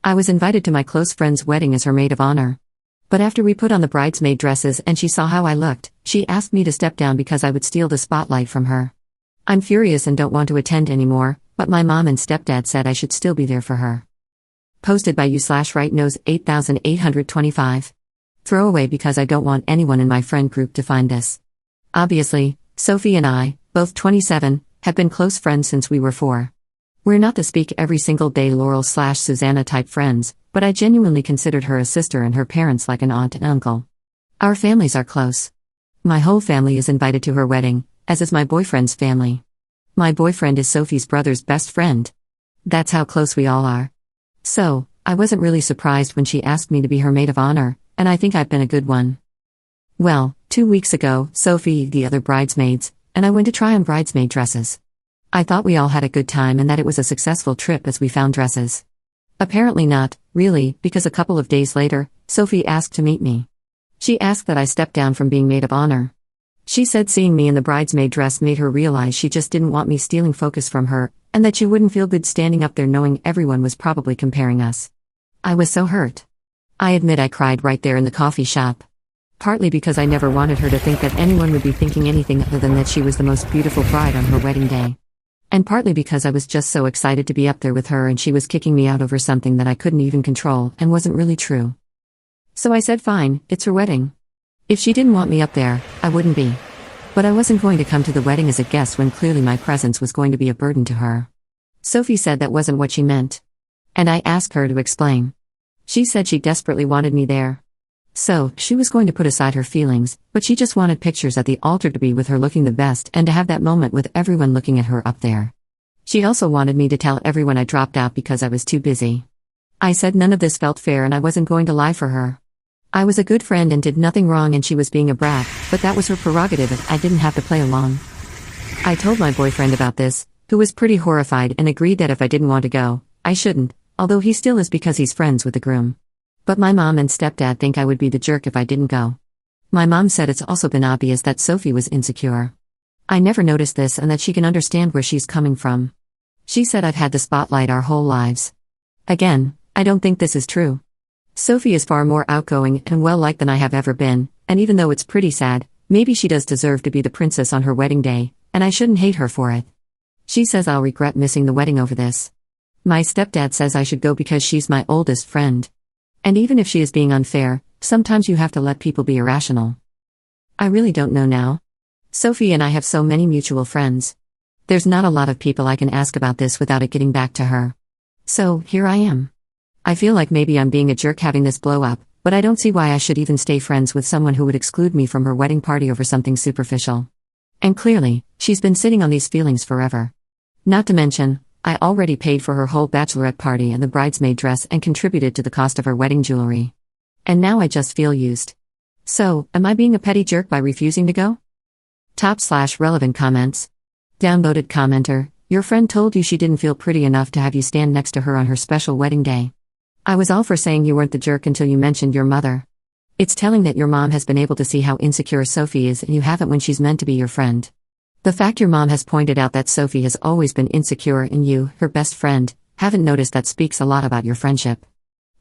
I was invited to my close friend's wedding as her maid of honor. But after we put on the bridesmaid dresses and she saw how I looked, she asked me to step down because I would steal the spotlight from her. I'm furious and don't want to attend anymore, but my mom and stepdad said I should still be there for her. Posted by you/rightnose 8825. Throwaway because I don't want anyone in my friend group to find this. Obviously, Sophie and I, both 27, have been close friends since we were 4. We're not the speak every single day Laurel/Susanna type friends, but I genuinely considered her a sister and her parents like an aunt and uncle. Our families are close. My whole family is invited to her wedding, as is my boyfriend's family. My boyfriend is Sophie's brother's best friend. That's how close we all are. So, I wasn't really surprised when she asked me to be her maid of honor, and I think I've been a good one. Well, 2 weeks ago, Sophie, the other bridesmaids, and I went to try on bridesmaid dresses. I thought we all had a good time and that it was a successful trip as we found dresses. Apparently not, really, because a couple of days later, Sophie asked to meet me. She asked that I step down from being maid of honor. She said seeing me in the bridesmaid dress made her realize she just didn't want me stealing focus from her, and that she wouldn't feel good standing up there knowing everyone was probably comparing us. I was so hurt. I admit I cried right there in the coffee shop. Partly because I never wanted her to think that anyone would be thinking anything other than that she was the most beautiful bride on her wedding day. And partly because I was just so excited to be up there with her and she was kicking me out over something that I couldn't even control and wasn't really true. So I said fine, it's her wedding. If she didn't want me up there, I wouldn't be. But I wasn't going to come to the wedding as a guest when clearly my presence was going to be a burden to her. Sophie said that wasn't what she meant. And I asked her to explain. She said she desperately wanted me there. So, she was going to put aside her feelings, but she just wanted pictures at the altar to be with her looking the best and to have that moment with everyone looking at her up there. She also wanted me to tell everyone I dropped out because I was too busy. I said none of this felt fair and I wasn't going to lie for her. I was a good friend and did nothing wrong and she was being a brat, but that was her prerogative and I didn't have to play along. I told my boyfriend about this, who was pretty horrified and agreed that if I didn't want to go, I shouldn't, although he still is because he's friends with the groom. But my mom and stepdad think I would be the jerk if I didn't go. My mom said it's also been obvious that Sophie was insecure. I never noticed this and that she can understand where she's coming from. She said I've had the spotlight our whole lives. Again, I don't think this is true. Sophie is far more outgoing and well-liked than I have ever been, and even though it's pretty sad, maybe she does deserve to be the princess on her wedding day, and I shouldn't hate her for it. She says I'll regret missing the wedding over this. My stepdad says I should go because she's my oldest friend. And even if she is being unfair, sometimes you have to let people be irrational. I really don't know now. Sophie and I have so many mutual friends. There's not a lot of people I can ask about this without it getting back to her. So, here I am. I feel like maybe I'm being a jerk having this blow up, but I don't see why I should even stay friends with someone who would exclude me from her wedding party over something superficial. And clearly, she's been sitting on these feelings forever. Not to mention, I already paid for her whole bachelorette party and the bridesmaid dress and contributed to the cost of her wedding jewelry. And now I just feel used. So, am I being a petty jerk by refusing to go? Top/relevant comments. Downvoted commenter, your friend told you she didn't feel pretty enough to have you stand next to her on her special wedding day. I was all for saying you weren't the jerk until you mentioned your mother. It's telling that your mom has been able to see how insecure Sophie is and you haven't when she's meant to be your friend. The fact your mom has pointed out that Sophie has always been insecure and you, her best friend, haven't noticed that speaks a lot about your friendship.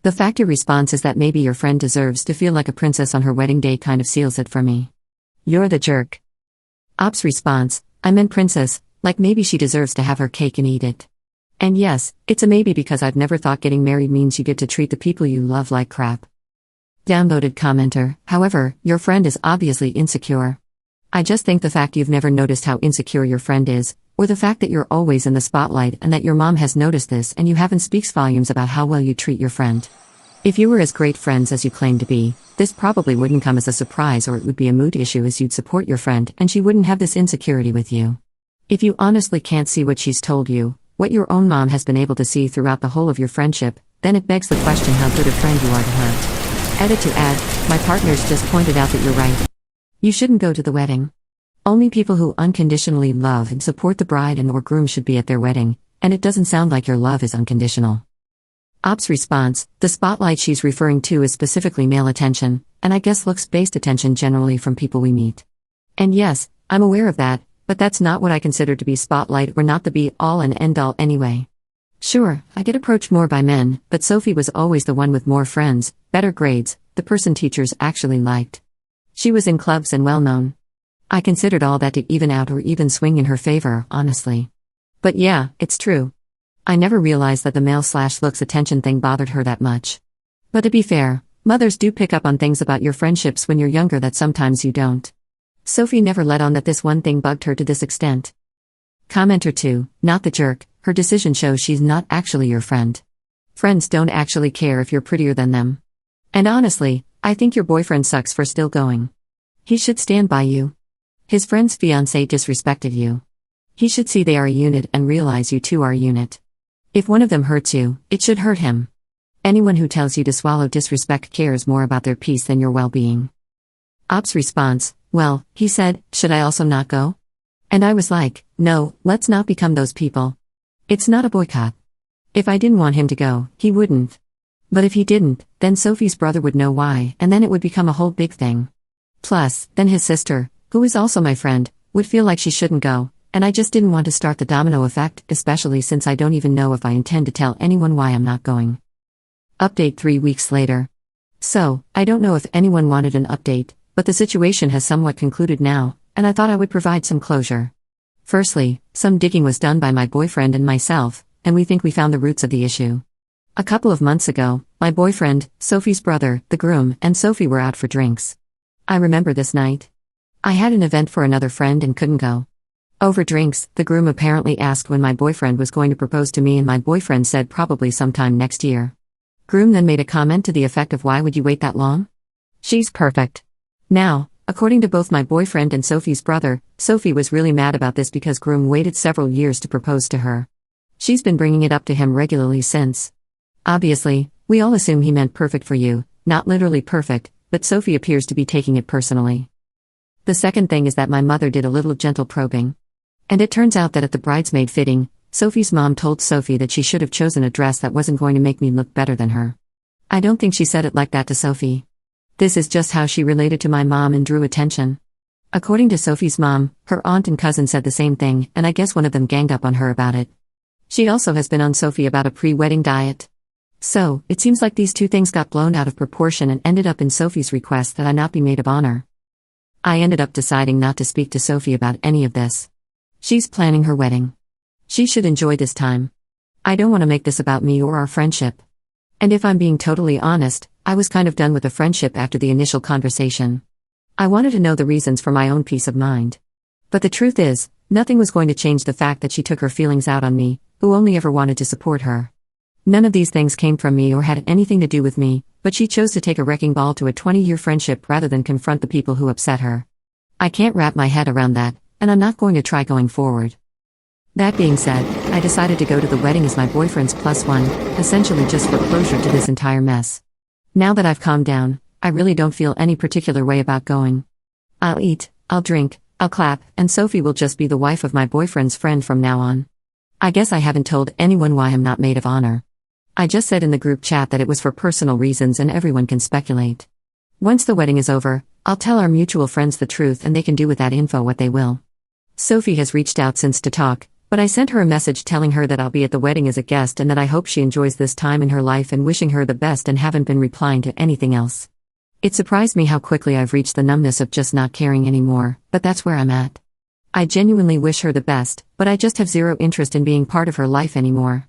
The fact your response is that maybe your friend deserves to feel like a princess on her wedding day kind of seals it for me. You're the jerk. Op's response, I meant princess, like maybe she deserves to have her cake and eat it. And yes, it's a maybe because I've never thought getting married means you get to treat the people you love like crap. Downvoted commenter, however, your friend is obviously insecure. I just think the fact you've never noticed how insecure your friend is, or the fact that you're always in the spotlight and that your mom has noticed this and you haven't speaks volumes about how well you treat your friend. If you were as great friends as you claim to be, this probably wouldn't come as a surprise or it would be a mood issue as you'd support your friend and she wouldn't have this insecurity with you. If you honestly can't see what she's told you, what your own mom has been able to see throughout the whole of your friendship, then it begs the question how good a friend you are to her. Edit to add, my partners just pointed out that you're right. You shouldn't go to the wedding. Only people who unconditionally love and support the bride and or groom should be at their wedding, and it doesn't sound like your love is unconditional. Op's response, the spotlight she's referring to is specifically male attention, and I guess looks-based attention generally from people we meet. And yes, I'm aware of that, but that's not what I consider to be spotlight or not the be-all and end-all anyway. Sure, I get approached more by men, but Sophie was always the one with more friends, better grades, the person teachers actually liked. She was in clubs and well known. I considered all that to even out or even swing in her favor, honestly. But yeah, it's true. I never realized that the male/looks attention thing bothered her that much. But to be fair, mothers do pick up on things about your friendships when you're younger that sometimes you don't. Sophie never let on that this one thing bugged her to this extent. Commenter 2, not the jerk, her decision shows she's not actually your friend. Friends don't actually care if you're prettier than them. And honestly, I think your boyfriend sucks for still going. He should stand by you. His friend's fiancé disrespected you. He should see they are a unit and realize you two are a unit. If one of them hurts you, it should hurt him. Anyone who tells you to swallow disrespect cares more about their peace than your well-being. Op's response, well, he said, should I also not go? And I was like, no, let's not become those people. It's not a boycott. If I didn't want him to go, he wouldn't. But if he didn't, then Sophie's brother would know why, and then it would become a whole big thing. Plus, then his sister, who is also my friend, would feel like she shouldn't go, and I just didn't want to start the domino effect, especially since I don't even know if I intend to tell anyone why I'm not going. Update 3 weeks later. So, I don't know if anyone wanted an update, but the situation has somewhat concluded now, and I thought I would provide some closure. Firstly, some digging was done by my boyfriend and myself, and we think we found the roots of the issue. A couple of months ago, my boyfriend, Sophie's brother, the groom, and Sophie were out for drinks. I remember this night. I had an event for another friend and couldn't go. Over drinks, the groom apparently asked when my boyfriend was going to propose to me, and my boyfriend said probably sometime next year. Groom then made a comment to the effect of, why would you wait that long? She's perfect. Now, according to both my boyfriend and Sophie's brother, Sophie was really mad about this because groom waited several years to propose to her. She's been bringing it up to him regularly since. Obviously, we all assume he meant perfect for you, not literally perfect, but Sophie appears to be taking it personally. The second thing is that my mother did a little gentle probing. And it turns out that at the bridesmaid fitting, Sophie's mom told Sophie that she should have chosen a dress that wasn't going to make me look better than her. I don't think she said it like that to Sophie. This is just how she related to my mom and drew attention. According to Sophie's mom, her aunt and cousin said the same thing, and I guess one of them ganged up on her about it. She also has been on Sophie about a pre-wedding diet. So, it seems like these two things got blown out of proportion and ended up in Sophie's request that I not be maid of honor. I ended up deciding not to speak to Sophie about any of this. She's planning her wedding. She should enjoy this time. I don't want to make this about me or our friendship. And if I'm being totally honest, I was kind of done with the friendship after the initial conversation. I wanted to know the reasons for my own peace of mind. But the truth is, nothing was going to change the fact that she took her feelings out on me, who only ever wanted to support her. None of these things came from me or had anything to do with me, but she chose to take a wrecking ball to a 20-year friendship rather than confront the people who upset her. I can't wrap my head around that, and I'm not going to try going forward. That being said, I decided to go to the wedding as my boyfriend's plus one, essentially just for closure to this entire mess. Now that I've calmed down, I really don't feel any particular way about going. I'll eat, I'll drink, I'll clap, and Sophie will just be the wife of my boyfriend's friend from now on. I guess I haven't told anyone why I'm not maid of honor. I just said in the group chat that it was for personal reasons and everyone can speculate. Once the wedding is over, I'll tell our mutual friends the truth and they can do with that info what they will. Sophie has reached out since to talk, but I sent her a message telling her that I'll be at the wedding as a guest and that I hope she enjoys this time in her life and wishing her the best, and haven't been replying to anything else. It surprised me how quickly I've reached the numbness of just not caring anymore, but that's where I'm at. I genuinely wish her the best, but I just have zero interest in being part of her life anymore.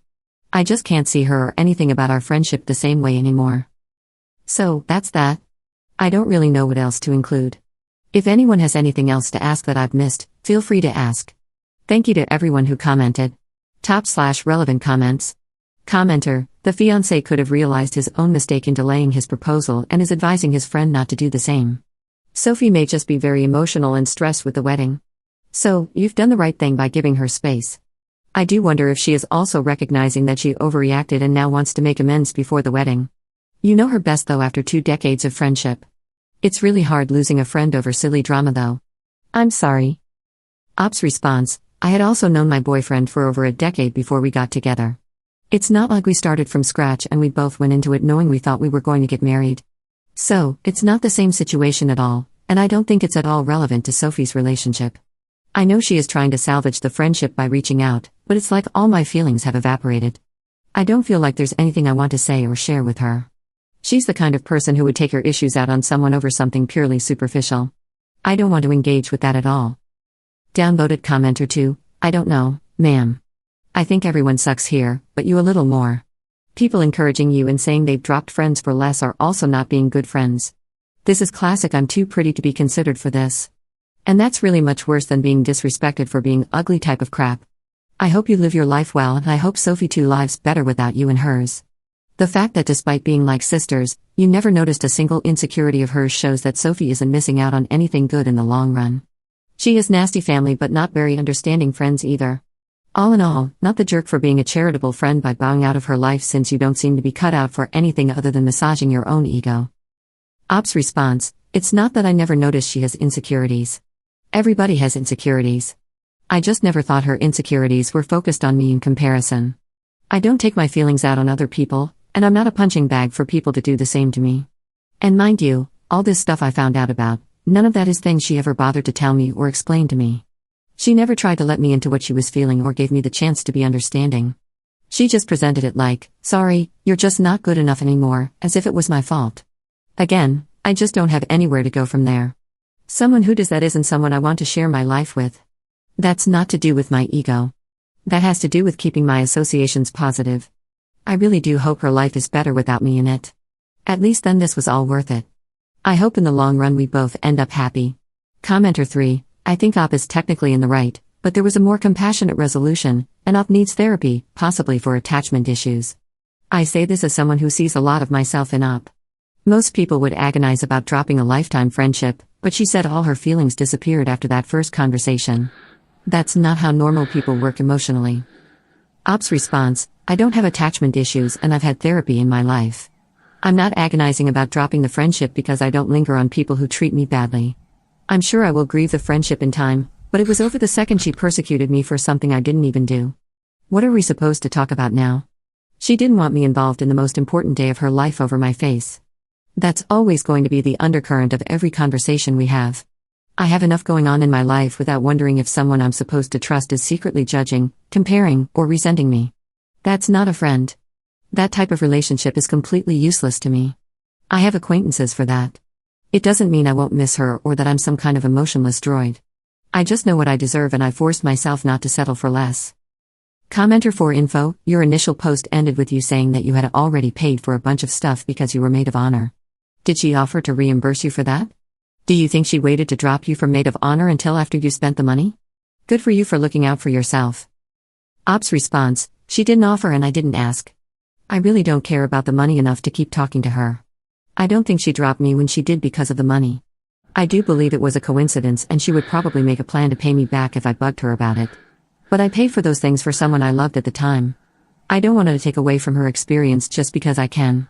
I just can't see her or anything about our friendship the same way anymore. So, that's that. I don't really know what else to include. If anyone has anything else to ask that I've missed, feel free to ask. Thank you to everyone who commented. Top/relevant comments. Commenter, the fiancé could have realized his own mistake in delaying his proposal and is advising his friend not to do the same. Sophie may just be very emotional and stressed with the wedding. So, you've done the right thing by giving her space. I do wonder if she is also recognizing that she overreacted and now wants to make amends before the wedding. You know her best though after 2 decades of friendship. It's really hard losing a friend over silly drama though. I'm sorry. Op's response, I had also known my boyfriend for over a decade before we got together. It's not like we started from scratch and we both went into it knowing we thought we were going to get married. So, it's not the same situation at all, and I don't think it's at all relevant to Sophie's relationship. I know she is trying to salvage the friendship by reaching out, but it's like all my feelings have evaporated. I don't feel like there's anything I want to say or share with her. She's the kind of person who would take her issues out on someone over something purely superficial. I don't want to engage with that at all. Downvoted commenter 2, I don't know, ma'am. I think everyone sucks here, but you a little more. People encouraging you and saying they've dropped friends for less are also not being good friends. This is classic I'm too pretty to be considered for this. And that's really much worse than being disrespected for being ugly type of crap. I hope you live your life well, and I hope Sophie too lives better without you and hers. The fact that despite being like sisters, you never noticed a single insecurity of hers shows that Sophie isn't missing out on anything good in the long run. She has nasty family but not very understanding friends either. All in all, not the jerk for being a charitable friend by bowing out of her life since you don't seem to be cut out for anything other than massaging your own ego. Ops response, it's not that I never noticed she has insecurities. Everybody has insecurities. I just never thought her insecurities were focused on me in comparison. I don't take my feelings out on other people, and I'm not a punching bag for people to do the same to me. And mind you, all this stuff I found out about, none of that is things she ever bothered to tell me or explain to me. She never tried to let me into what she was feeling or gave me the chance to be understanding. She just presented it like, sorry, you're just not good enough anymore, as if it was my fault. Again, I just don't have anywhere to go from there. Someone who does that isn't someone I want to share my life with. That's not to do with my ego. That has to do with keeping my associations positive. I really do hope her life is better without me in it. At least then this was all worth it. I hope in the long run we both end up happy. Commenter 3, I think Op is technically in the right, but there was a more compassionate resolution, and Op needs therapy, possibly for attachment issues. I say this as someone who sees a lot of myself in Op. Most people would agonize about dropping a lifetime friendship, but she said all her feelings disappeared after that first conversation. That's not how normal people work emotionally. Op's response, I don't have attachment issues and I've had therapy in my life. I'm not agonizing about dropping the friendship because I don't linger on people who treat me badly. I'm sure I will grieve the friendship in time, but it was over the second she persecuted me for something I didn't even do. What are we supposed to talk about now? She didn't want me involved in the most important day of her life over my face. That's always going to be the undercurrent of every conversation we have. I have enough going on in my life without wondering if someone I'm supposed to trust is secretly judging, comparing, or resenting me. That's not a friend. That type of relationship is completely useless to me. I have acquaintances for that. It doesn't mean I won't miss her or that I'm some kind of emotionless droid. I just know what I deserve and I forced myself not to settle for less. Commenter 4 info, your initial post ended with you saying that you had already paid for a bunch of stuff because you were maid of honor. Did she offer to reimburse you for that? Do you think she waited to drop you from maid of honor until after you spent the money? Good for you for looking out for yourself. Op's response, she didn't offer and I didn't ask. I really don't care about the money enough to keep talking to her. I don't think she dropped me when she did because of the money. I do believe it was a coincidence and she would probably make a plan to pay me back if I bugged her about it. But I paid for those things for someone I loved at the time. I don't want to take away from her experience just because I can.